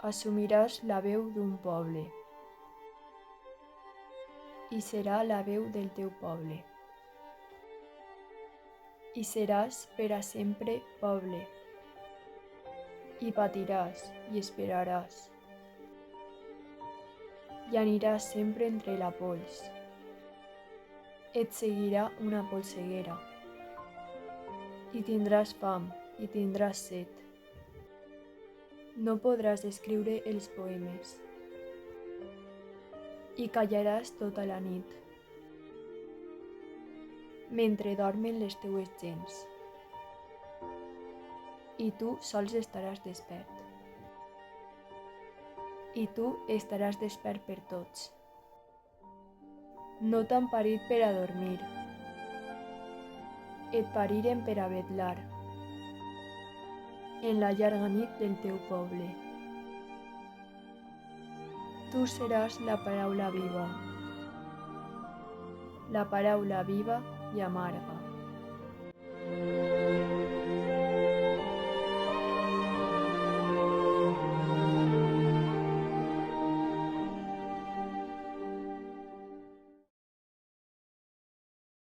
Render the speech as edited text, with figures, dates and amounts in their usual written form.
Assumiràs la veu d'un poble i serà la veu del teu poble. I seràs per a sempre poble. I patiràs i esperaràs. I aniràs sempre entre la pols. Et seguirà una polseguera. I tindràs fam i tindràs set. No podràs escriure els poemes. I callaràs tota la nit, mentre dormen les teues gents. I tu sols estaràs despert. I tu estaràs despert per tots. No t'han parit per a dormir. Et pariren per a vetlar en la llarga nit del teu poble. Tu seràs la paraula viva i amarga.